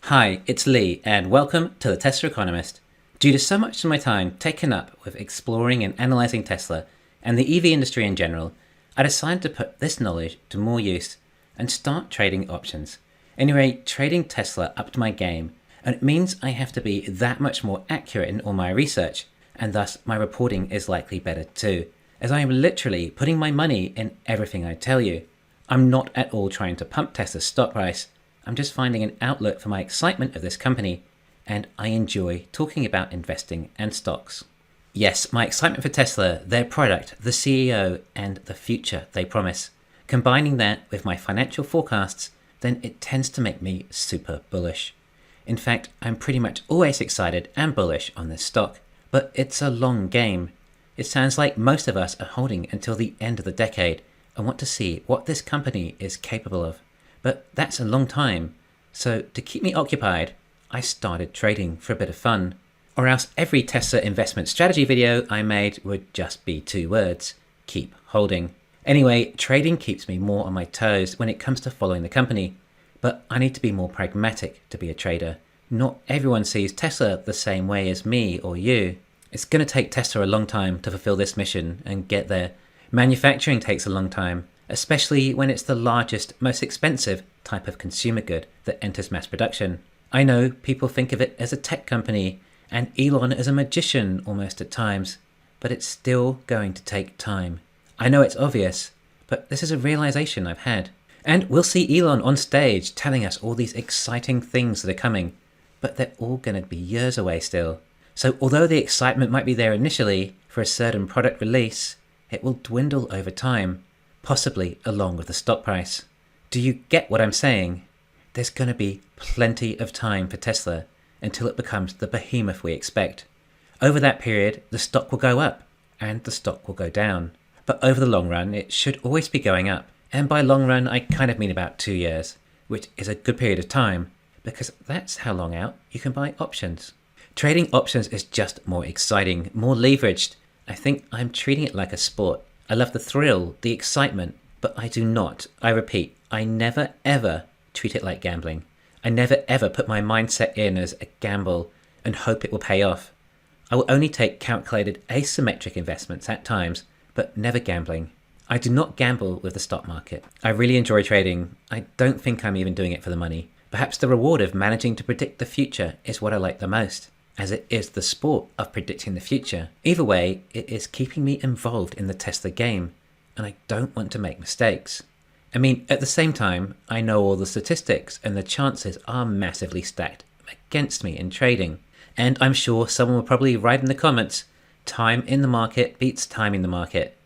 Hi, it's Lee, and welcome to the Tesla Economist. Due to so much of my time taken up with exploring and analysing Tesla and the EV industry in general, I decided to put this knowledge to more use and start trading options. Anyway, trading Tesla upped my game, and it means I have to be that much more accurate in all my research, and thus my reporting is likely better too, as I am literally putting my money in everything I tell you. I'm not at all trying to pump Tesla's stock price. I'm just finding an outlet for my excitement of this company, and I enjoy talking about investing and stocks. Yes, my excitement for Tesla, their product, the CEO, and the future they promise. Combining that with my financial forecasts, then it tends to make me super bullish. In fact, I'm pretty much always excited and bullish on this stock, but it's a long game. It sounds like most of us are holding until the end of the decade and want to see what this company is capable of. But that's a long time, so to keep me occupied, I started trading for a bit of fun. Or else every Tesla investment strategy video I made would just be 2 words: keep holding. Anyway, trading keeps me more on my toes when it comes to following the company, but I need to be more pragmatic to be a trader. Not everyone sees Tesla the same way as me or you. It's going to take Tesla a long time to fulfill this mission and get there. Manufacturing takes a long time, especially when it's the largest, most expensive type of consumer good that enters mass production. I know people think of it as a tech company and Elon as a magician almost at times, but it's still going to take time. I know it's obvious, but this is a realization I've had. And we'll see Elon on stage telling us all these exciting things that are coming, but they're all going to be years away still. So although the excitement might be there initially for a certain product release, it will dwindle over time, possibly along with the stock price. Do you get what I'm saying? There's going to be plenty of time for Tesla until it becomes the behemoth we expect. Over that period, the stock will go up and the stock will go down. But over the long run, it should always be going up. And by long run, I kind of mean about 2 years, which is a good period of time, because that's how long out you can buy options. Trading options is just more exciting, more leveraged. I think I'm treating it like a sport. I love the thrill, the excitement, but I do not, I repeat, I never ever treat it like gambling. I never ever put my mindset in as a gamble and hope it will pay off. I will only take calculated asymmetric investments at times, but never gambling. I do not gamble with the stock market. I really enjoy trading. I don't think I'm even doing it for the money. Perhaps the reward of managing to predict the future is what I like the most, as it is the sport of predicting the future. Either way, it is keeping me involved in the Tesla game, and I don't want to make mistakes. I mean, at the same time, I know all the statistics and the chances are massively stacked against me in trading. And I'm sure someone will probably write in the comments, time in the market beats time in the market.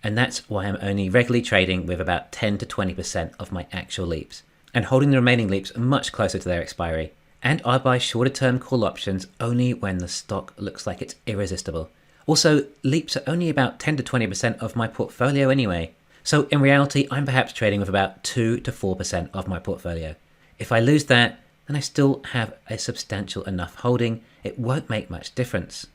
And that's why I'm only regularly trading with about 10 to 20% of my actual leaps, and holding the remaining leaps much closer to their expiry. And I buy shorter term call options only when the stock looks like it's irresistible. Also, leaps are only about 10 to 20% of my portfolio anyway. So in reality, I'm perhaps trading with about 2 to 4% of my portfolio. If I lose that, then I still have a substantial enough holding. It won't make much difference.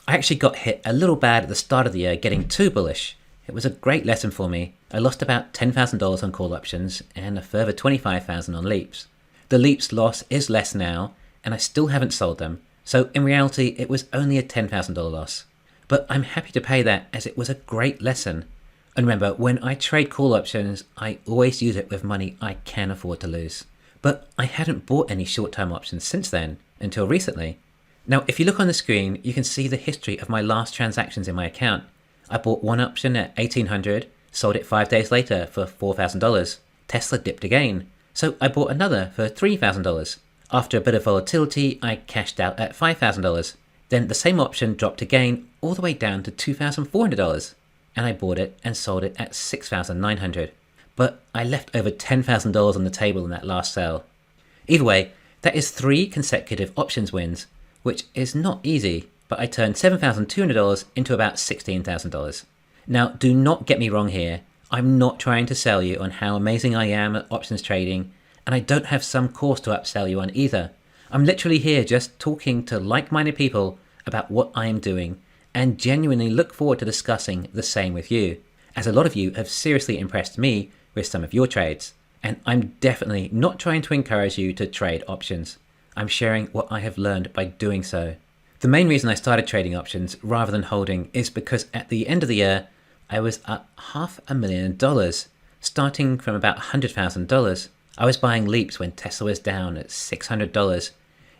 I actually got hit a little bad at the start of the year getting too bullish. It was a great lesson for me. I lost about $10,000 on call options and a further $25,000 on leaps. The leaps loss is less now, and I still haven't sold them. So in reality, it was only a $10,000 loss. But I'm happy to pay that, as it was a great lesson. And remember, when I trade call options, I always use it with money I can afford to lose. But I hadn't bought any short-term options since then, until recently. Now, if you look on the screen, you can see the history of my last transactions in my account. I bought one option at $1,800, sold it 5 days later for $4,000. Tesla dipped again, so I bought another for $3,000. After a bit of volatility, I cashed out at $5,000. Then the same option dropped again all the way down to $2,400, and I bought it and sold it at $6,900. But I left over $10,000 on the table in that last sale. Either way, that is 3 consecutive options wins, which is not easy, but I turned $7,200 into about $16,000. Now, do not get me wrong here. I'm not trying to sell you on how amazing I am at options trading, and I don't have some course to upsell you on either. I'm literally here just talking to like-minded people about what I am doing, and genuinely look forward to discussing the same with you, as a lot of you have seriously impressed me with some of your trades, and I'm definitely not trying to encourage you to trade options. I'm sharing what I have learned by doing so. The main reason I started trading options rather than holding is because at the end of the year, I was up $500,000, starting from about $100,000. I was buying leaps when Tesla was down at $600,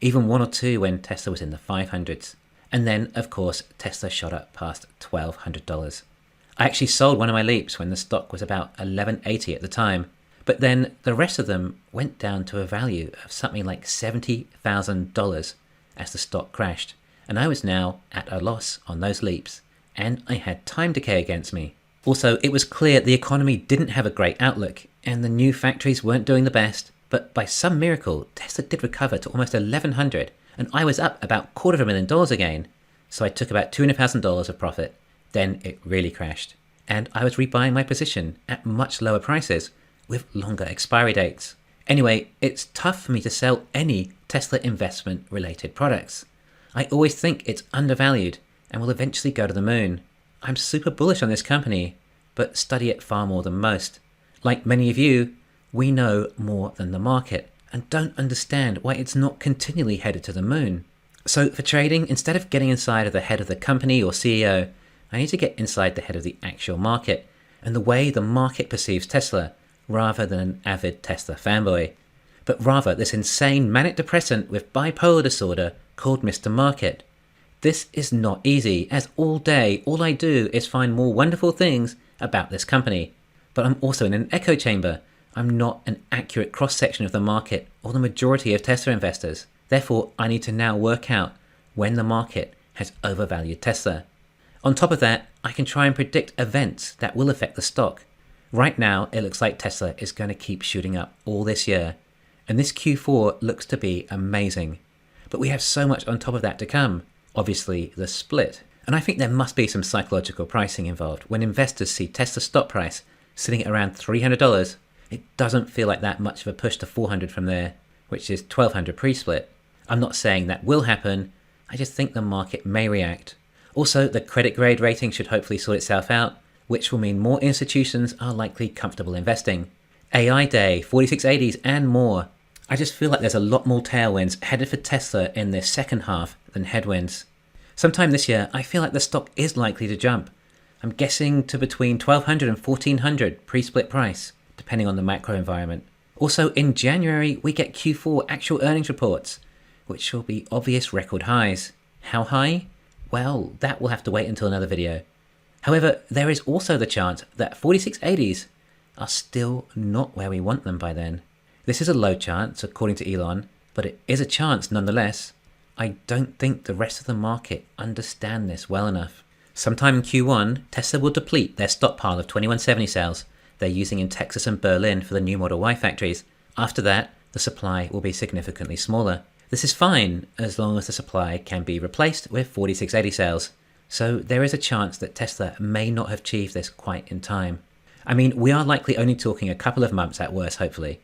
even one or two when Tesla was in the 500s. And then, of course, Tesla shot up past $1,200. I actually sold one of my leaps when the stock was about $11.80 at the time, but then the rest of them went down to a value of something like $70,000 as the stock crashed, and I was now at a loss on those leaps, and I had time decay against me. Also, it was clear the economy didn't have a great outlook, and the new factories weren't doing the best, but by some miracle, Tesla did recover to almost $1,100, and I was up about $250,000 again, so I took about $200,000 of profit. Then it really crashed, and I was rebuying my position at much lower prices with longer expiry dates. Anyway, it's tough for me to sell any Tesla investment related products. I always think it's undervalued and will eventually go to the moon. I'm super bullish on this company, but study it far more than most. Like many of you, we know more than the market and don't understand why it's not continually headed to the moon. So for trading, instead of getting inside of the head of the company or CEO, I need to get inside the head of the actual market and the way the market perceives Tesla, rather than an avid Tesla fanboy, but rather this insane manic depressant with bipolar disorder called Mr. Market. This is not easy, as all day all I do is find more wonderful things about this company. But I'm also in an echo chamber. I'm not an accurate cross-section of the market or the majority of Tesla investors. Therefore, I need to now work out when the market has overvalued Tesla. On top of that, I can try and predict events that will affect the stock. Right now, it looks like Tesla is going to keep shooting up all this year, and this Q4 looks to be amazing. But we have so much on top of that to come. Obviously, the split. And I think there must be some psychological pricing involved. When investors see Tesla's stock price sitting at around $300, it doesn't feel like that much of a push to $400 from there, which is $1,200 pre-split. I'm not saying that will happen, I just think the market may react. Also, the credit grade rating should hopefully sort itself out, which will mean more institutions are likely comfortable investing. AI Day, 4680s and more. I just feel like there's a lot more tailwinds headed for Tesla in this second half than headwinds. Sometime this year, I feel like the stock is likely to jump. I'm guessing to between $1,200 and $1,400 pre-split price, depending on the macro environment. Also, in January, we get Q4 actual earnings reports, which will be obvious record highs. How high? Well, that will have to wait until another video. However, there is also the chance that 4680s are still not where we want them by then. This is a low chance, according to Elon, but it is a chance nonetheless. I don't think the rest of the market understand this well enough. Sometime in Q1, Tesla will deplete their stockpile of 2170 cells they're using in Texas and Berlin for the new Model Y factories. After that, the supply will be significantly smaller. This is fine, as long as the supply can be replaced with 4680 cells. So there is a chance that Tesla may not have achieved this quite in time. I mean, we are likely only talking a couple of months at worst, hopefully.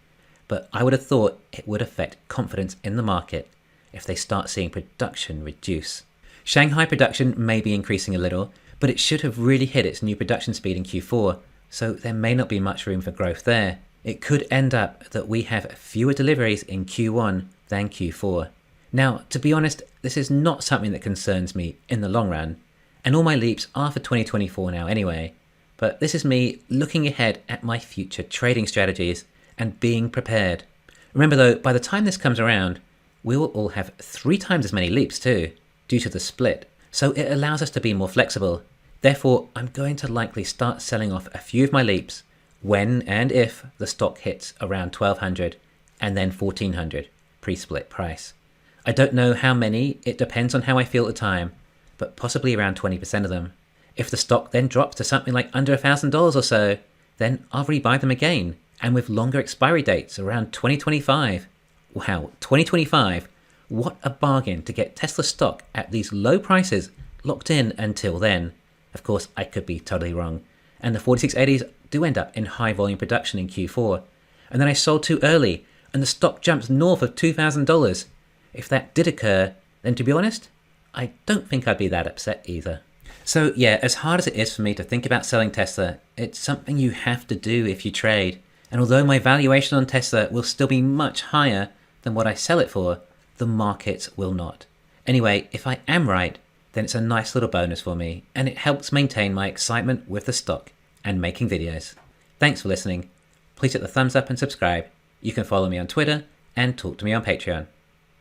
But I would have thought it would affect confidence in the market if they start seeing production reduce. Shanghai production may be increasing a little, but it should have really hit its new production speed in Q4, so there may not be much room for growth there. It could end up that we have fewer deliveries in Q1 than Q4. Now, to be honest, this is not something that concerns me in the long run, and all my leaps are for 2024 now anyway, but this is me looking ahead at my future trading strategies and being prepared. Remember though, by the time this comes around, we will all have 3 times as many leaps too, due to the split, so it allows us to be more flexible. Therefore, I'm going to likely start selling off a few of my leaps when and if the stock hits around 1200 and then 1400 pre-split price. I don't know how many, it depends on how I feel at the time, but possibly around 20% of them. If the stock then drops to something like under $1,000 or so, then I'll rebuy them again, and with longer expiry dates around 2025. Wow, 2025? What a bargain to get Tesla stock at these low prices locked in until then. Of course, I could be totally wrong, and the 4680s do end up in high volume production in Q4, and then I sold too early, and the stock jumps north of $2,000. If that did occur, then to be honest, I don't think I'd be that upset either. So yeah, as hard as it is for me to think about selling Tesla, it's something you have to do if you trade. And although my valuation on Tesla will still be much higher than what I sell it for, the markets will not. Anyway, if I am right, then it's a nice little bonus for me, and it helps maintain my excitement with the stock and making videos. Thanks for listening. Please hit the thumbs up and subscribe. You can follow me on Twitter and talk to me on Patreon.